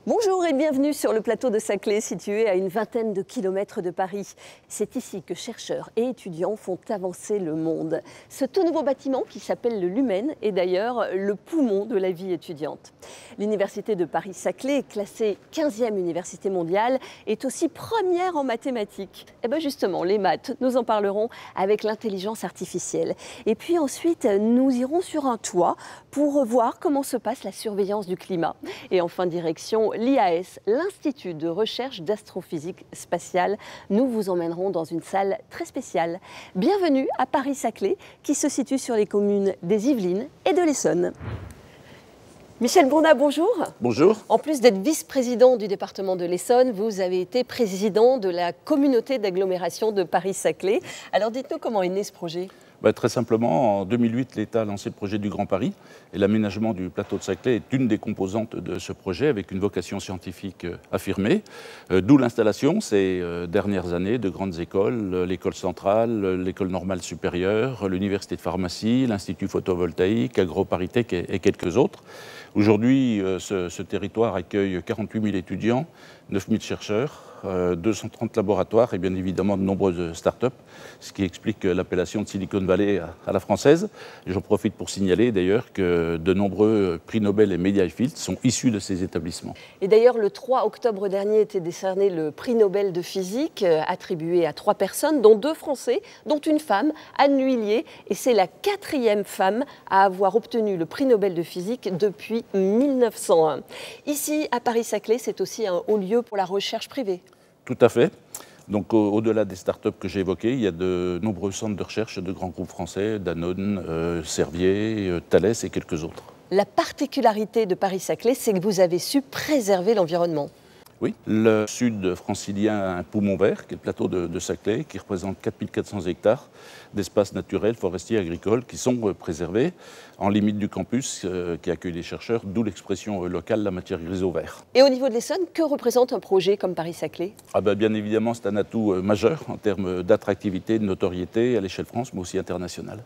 Bonjour et bienvenue sur le plateau de Saclay, situé à une vingtaine de kilomètres de Paris. C'est ici que chercheurs et étudiants font avancer le monde. Ce tout nouveau bâtiment, qui s'appelle le Lumen, est d'ailleurs le poumon de la vie étudiante. L'université de Paris-Saclay, classée 15e université mondiale, est aussi première en mathématiques. Et bien justement, les maths, nous en parlerons avec l'intelligence artificielle. Et puis ensuite, nous irons sur un toit pour voir comment se passe la surveillance du climat. Et enfin, direction l'IAS, l'Institut de recherche d'astrophysique spatiale. Nous vous emmènerons dans une salle très spéciale. Bienvenue à Paris-Saclay, qui se situe sur les communes des Yvelines et de l'Essonne. Michel Bournat, bonjour. Bonjour. En plus d'être vice-président du département de l'Essonne, vous avez été président de la communauté d'agglomération de Paris-Saclay. Alors dites-nous comment est né ce projet ? Très simplement, en 2008, l'État a lancé le projet du Grand Paris et l'aménagement du plateau de Saclay est une des composantes de ce projet avec une vocation scientifique affirmée. D'où l'installation ces dernières années de grandes écoles, l'école centrale, l'école normale supérieure, l'université de pharmacie, l'Institut photovoltaïque, AgroParisTech et quelques autres. Aujourd'hui, ce territoire accueille 48 000 étudiants, 9 000 chercheurs, 230 laboratoires et bien évidemment de nombreuses start-up, ce qui explique l'appellation de Silicon Valley à la française. J'en profite pour signaler d'ailleurs que de nombreux prix Nobel et Media Fields sont issus de ces établissements. Et d'ailleurs, le 3 octobre dernier était décerné le prix Nobel de physique, attribué à 3 personnes, dont 2 Français, dont une femme, Anne L'Huillier, et c'est la 4e femme à avoir obtenu le prix Nobel de physique depuis 1901. Ici, à Paris-Saclay, c'est aussi un haut lieu pour la recherche privée. Tout à fait. Donc au-delà des startups que j'ai évoquées, il y a de nombreux centres de recherche de grands groupes français, Danone, Servier, Thales et quelques autres. La particularité de Paris-Saclay, c'est que vous avez su préserver l'environnement. Oui, le sud francilien a un poumon vert, qui est le plateau de Saclay, qui représente 4400 hectares d'espaces naturels, forestiers, agricoles, qui sont préservés en limite du campus qui accueille les chercheurs, d'où l'expression locale, la matière grise au vert. Et au niveau de l'Essonne, que représente un projet comme Paris-Saclay ? Bien évidemment, c'est un atout majeur en termes d'attractivité, de notoriété à l'échelle France, mais aussi internationale.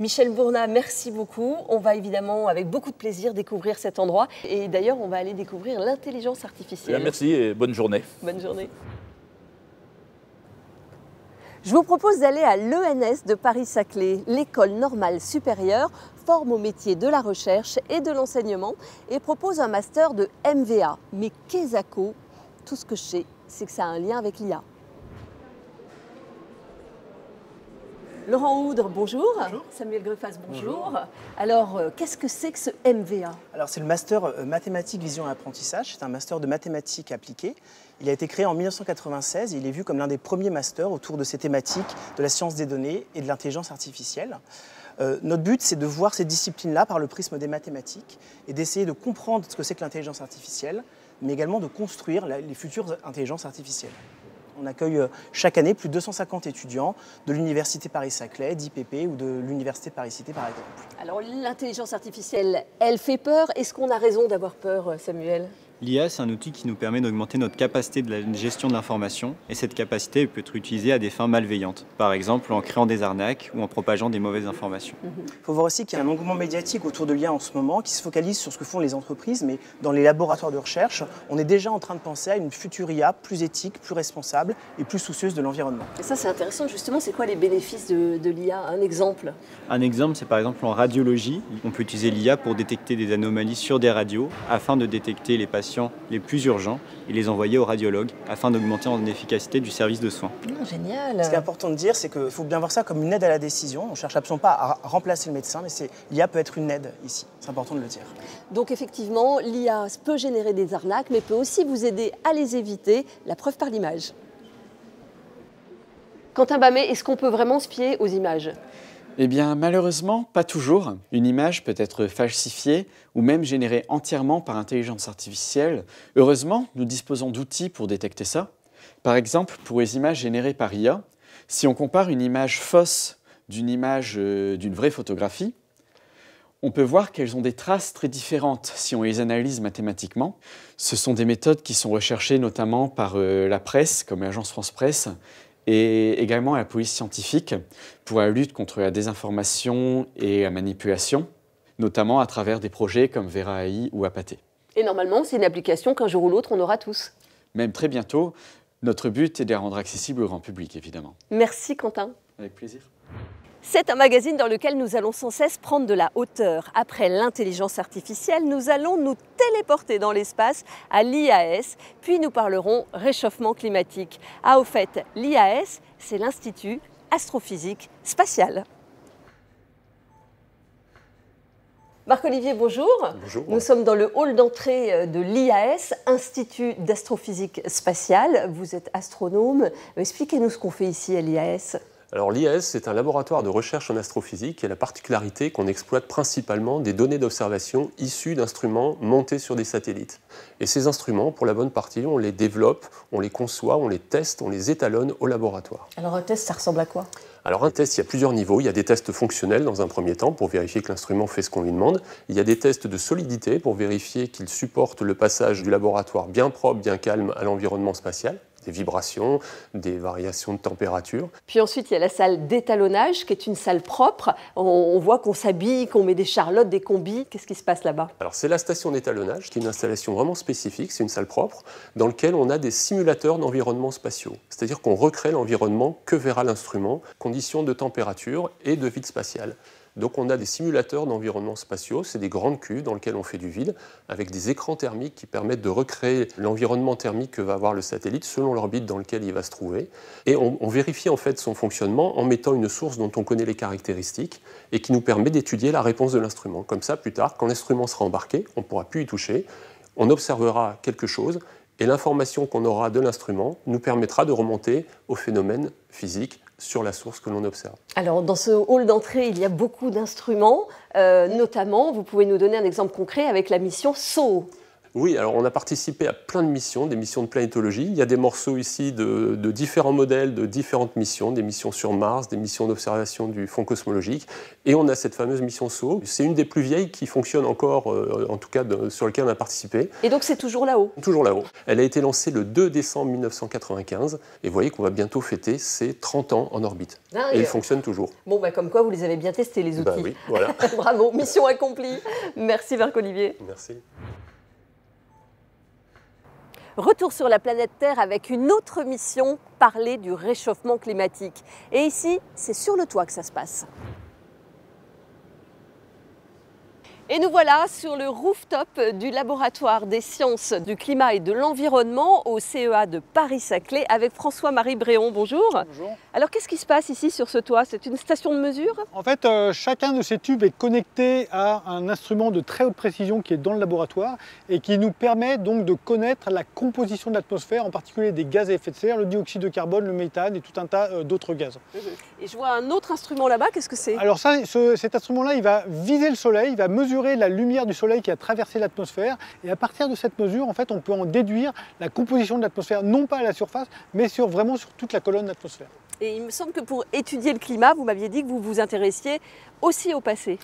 Michel Bournat, merci beaucoup. On va évidemment, avec beaucoup de plaisir, découvrir cet endroit. Et d'ailleurs, on va aller découvrir l'intelligence artificielle. Merci et bonne journée. Bonne journée. Je vous propose d'aller à l'ENS de Paris-Saclay. L'école normale supérieure forme au métier de la recherche et de l'enseignement et propose un master de MVA. Mais qu'est-ce que tout ce que je sais, c'est que ça a un lien avec l'IA. Laurent Houdre, bonjour. Bonjour. Samuel Greffas, bonjour. Alors, qu'est-ce que c'est que ce MVA ? Alors, c'est le master mathématiques, vision et apprentissage. C'est un master de mathématiques appliquées. Il a été créé en 1996 et il est vu comme l'un des premiers masters autour de ces thématiques de la science des données et de l'intelligence artificielle. Notre but, c'est de voir ces disciplines-là par le prisme des mathématiques et d'essayer de comprendre ce que c'est que l'intelligence artificielle, mais également de construire les futures intelligences artificielles. On accueille chaque année plus de 250 étudiants de l'Université Paris-Saclay, d'IPP ou de l'Université de Paris-Cité, par exemple. Alors, l'intelligence artificielle, elle fait peur. Est-ce qu'on a raison d'avoir peur, Samuel ? L'IA, c'est un outil qui nous permet d'augmenter notre capacité de la gestion de l'information et cette capacité peut être utilisée à des fins malveillantes, par exemple en créant des arnaques ou en propageant des mauvaises informations. Il faut voir aussi qu'il y a un engouement médiatique autour de l'IA en ce moment qui se focalise sur ce que font les entreprises, mais dans les laboratoires de recherche, on est déjà en train de penser à une future IA plus éthique, plus responsable et plus soucieuse de l'environnement. Et ça, c'est intéressant, justement. C'est quoi les bénéfices de l'IA ? Un exemple ? Un exemple, c'est par exemple en radiologie. On peut utiliser l'IA pour détecter des anomalies sur des radios afin de détecter les patients les plus urgents et les envoyer aux radiologues afin d'augmenter en efficacité du service de soins. Génial. Ce qui est important de dire, c'est qu'il faut bien voir ça comme une aide à la décision. On ne cherche absolument pas à remplacer le médecin, mais l'IA peut être une aide ici. C'est important de le dire. Donc effectivement, l'IA peut générer des arnaques, mais peut aussi vous aider à les éviter. La preuve par l'image. Quentin Bamet, est-ce qu'on peut vraiment se fier aux images ? Eh bien, malheureusement, pas toujours. Une image peut être falsifiée ou même générée entièrement par intelligence artificielle. Heureusement, nous disposons d'outils pour détecter ça. Par exemple, pour les images générées par IA, si on compare une image fausse d'une image d'une vraie photographie, on peut voir qu'elles ont des traces très différentes si on les analyse mathématiquement. Ce sont des méthodes qui sont recherchées notamment par la presse, comme l'agence France Presse, et également à la police scientifique pour la lutte contre la désinformation et la manipulation, notamment à travers des projets comme Vera AI ou Apaté. Et normalement, c'est une application qu'un jour ou l'autre, on aura tous. Même très bientôt. Notre but est de la rendre accessible au grand public, évidemment. Merci Quentin. Avec plaisir. C'est un magazine dans lequel nous allons sans cesse prendre de la hauteur. Après l'intelligence artificielle, nous allons nous téléporter dans l'espace à l'IAS, puis nous parlerons réchauffement climatique. Ah, au fait, l'IAS, c'est l'Institut astrophysique spatial. Marc-Olivier, bonjour. Bonjour. Nous sommes dans le hall d'entrée de l'IAS, Institut d'astrophysique spatiale. Vous êtes astronome. Expliquez-nous ce qu'on fait ici à l'IAS. Alors l'IAS, c'est un laboratoire de recherche en astrophysique qui a la particularité qu'on exploite principalement des données d'observation issues d'instruments montés sur des satellites. Et ces instruments, pour la bonne partie, on les développe, on les conçoit, on les teste, on les étalonne au laboratoire. Alors un test, ça ressemble à quoi ? Alors un test, il y a plusieurs niveaux. Il y a des tests fonctionnels dans un premier temps pour vérifier que l'instrument fait ce qu'on lui demande. Il y a des tests de solidité pour vérifier qu'il supporte le passage du laboratoire bien propre, bien calme à l'environnement spatial. Des vibrations, des variations de température. Puis ensuite, il y a la salle d'étalonnage, qui est une salle propre. On voit qu'on s'habille, qu'on met des charlottes, des combis. Qu'est-ce qui se passe là-bas ? Alors c'est la station d'étalonnage, qui est une installation vraiment spécifique, c'est une salle propre, dans laquelle on a des simulateurs d'environnements spatiaux. C'est-à-dire qu'on recrée l'environnement que verra l'instrument, conditions de température et de vide spatial. Donc on a des simulateurs d'environnements spatiaux, c'est des grandes cuves dans lesquelles on fait du vide, avec des écrans thermiques qui permettent de recréer l'environnement thermique que va avoir le satellite selon l'orbite dans laquelle il va se trouver. Et on vérifie en fait son fonctionnement en mettant une source dont on connaît les caractéristiques et qui nous permet d'étudier la réponse de l'instrument. Comme ça, plus tard, quand l'instrument sera embarqué, on ne pourra plus y toucher, on observera quelque chose et l'information qu'on aura de l'instrument nous permettra de remonter au phénomène physique sur la source que l'on observe. Alors, dans ce hall d'entrée, il y a beaucoup d'instruments, notamment, vous pouvez nous donner un exemple concret avec la mission SOHO. Oui, alors on a participé à plein de missions, des missions de planétologie. Il y a des morceaux ici de différents modèles, de différentes missions, des missions sur Mars, des missions d'observation du fond cosmologique. Et on a cette fameuse mission SOHO. C'est une des plus vieilles qui fonctionne encore, en tout cas sur laquelle on a participé. Et donc c'est toujours là-haut ? Toujours là-haut. Elle a été lancée le 2 décembre 1995. Et vous voyez qu'on va bientôt fêter ses 30 ans en orbite. Ah, et elle fonctionne toujours. Bon, comme quoi vous les avez bien testés, les outils. Oui, voilà. Bravo, mission accomplie. Merci Marc-Olivier. Merci. Retour sur la planète Terre avec une autre mission, parler du réchauffement climatique. Et ici, c'est sur le toit que ça se passe. Et nous voilà sur le rooftop du laboratoire des sciences du climat et de l'environnement au CEA de Paris-Saclay avec François-Marie Bréon. Bonjour. Bonjour. Alors qu'est-ce qui se passe ici sur ce toit? C'est une station de mesure? En fait, chacun de ces tubes est connecté à un instrument de très haute précision qui est dans le laboratoire et qui nous permet donc de connaître la composition de l'atmosphère, en particulier des gaz à effet de serre, le dioxyde de carbone, le méthane et tout un tas d'autres gaz. Et je vois un autre instrument là-bas, qu'est-ce que c'est? Alors cet instrument-là, il va viser le soleil, il va mesurer la lumière du soleil qui a traversé l'atmosphère et à partir de cette mesure, en fait, on peut en déduire la composition de l'atmosphère, non pas à la surface, mais vraiment sur toute la colonne d'atmosphère. Et il me semble que pour étudier le climat, vous m'aviez dit que vous vous intéressiez aussi au passé.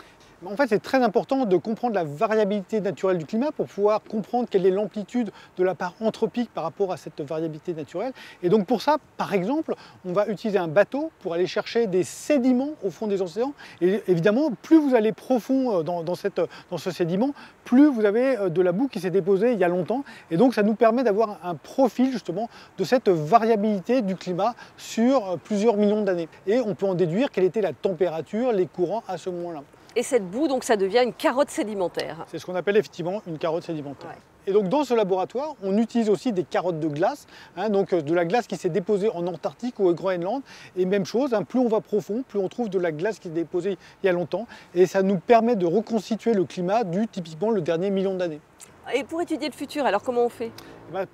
En fait, c'est très important de comprendre la variabilité naturelle du climat pour pouvoir comprendre quelle est l'amplitude de la part anthropique par rapport à cette variabilité naturelle. Et donc pour ça, par exemple, on va utiliser un bateau pour aller chercher des sédiments au fond des océans. Et évidemment, plus vous allez profond dans ce sédiment, plus vous avez de la boue qui s'est déposée il y a longtemps. Et donc ça nous permet d'avoir un profil justement de cette variabilité du climat sur plusieurs millions d'années. Et on peut en déduire quelle était la température, les courants à ce moment-là. Et cette boue, donc, ça devient une carotte sédimentaire. C'est ce qu'on appelle effectivement une carotte sédimentaire. Ouais. Et donc dans ce laboratoire, on utilise aussi des carottes de glace, donc de la glace qui s'est déposée en Antarctique ou au Groenland. Et même chose, plus on va profond, plus on trouve de la glace qui s'est déposée il y a longtemps. Et ça nous permet de reconstituer le climat typiquement le dernier million d'années. Et pour étudier le futur, alors comment on fait?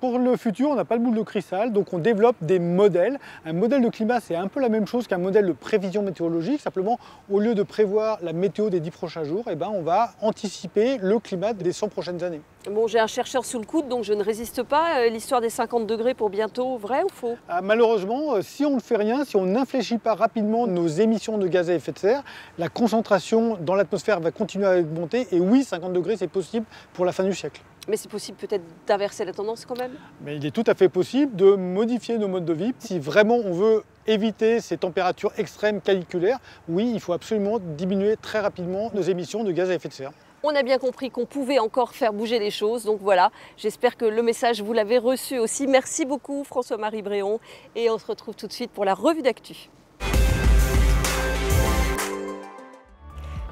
Pour le futur, on n'a pas le boule de cristal, donc on développe des modèles. Un modèle de climat, c'est un peu la même chose qu'un modèle de prévision météorologique. Simplement, au lieu de prévoir la météo des 10 prochains jours, on va anticiper le climat des 100 prochaines années. Bon, j'ai un chercheur sous le coude, donc je ne résiste pas. L'histoire des 50 degrés pour bientôt, vrai ou faux? Malheureusement, si on ne fait rien, si on n'infléchit pas rapidement nos émissions de gaz à effet de serre, la concentration dans l'atmosphère va continuer à augmenter. Et oui, 50 degrés, c'est possible pour la fin du siècle. Mais c'est possible peut-être d'inverser la tendance quand même? Mais il est tout à fait possible de modifier nos modes de vie. Si vraiment on veut éviter ces températures extrêmes caniculaires, oui, il faut absolument diminuer très rapidement nos émissions de gaz à effet de serre. On a bien compris qu'on pouvait encore faire bouger les choses. Donc voilà, j'espère que le message, vous l'avez reçu aussi. Merci beaucoup François-Marie Bréon. Et on se retrouve tout de suite pour la revue d'actu.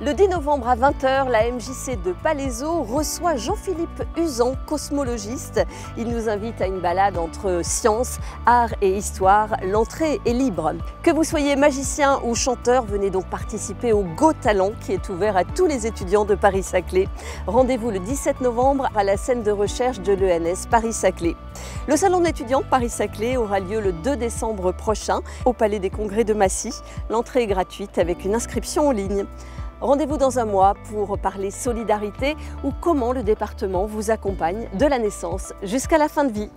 Le 10 novembre à 20h, la MJC de Palaiseau reçoit Jean-Philippe Usan, cosmologiste. Il nous invite à une balade entre science, art et histoire. L'entrée est libre. Que vous soyez magicien ou chanteur, venez donc participer au Go Talent qui est ouvert à tous les étudiants de Paris-Saclay. Rendez-vous le 17 novembre à la scène de recherche de l'ENS Paris-Saclay. Le salon de l'étudiant Paris-Saclay aura lieu le 2 décembre prochain au Palais des Congrès de Massy. L'entrée est gratuite avec une inscription en ligne. Rendez-vous dans un mois pour parler solidarité ou comment le département vous accompagne de la naissance jusqu'à la fin de vie.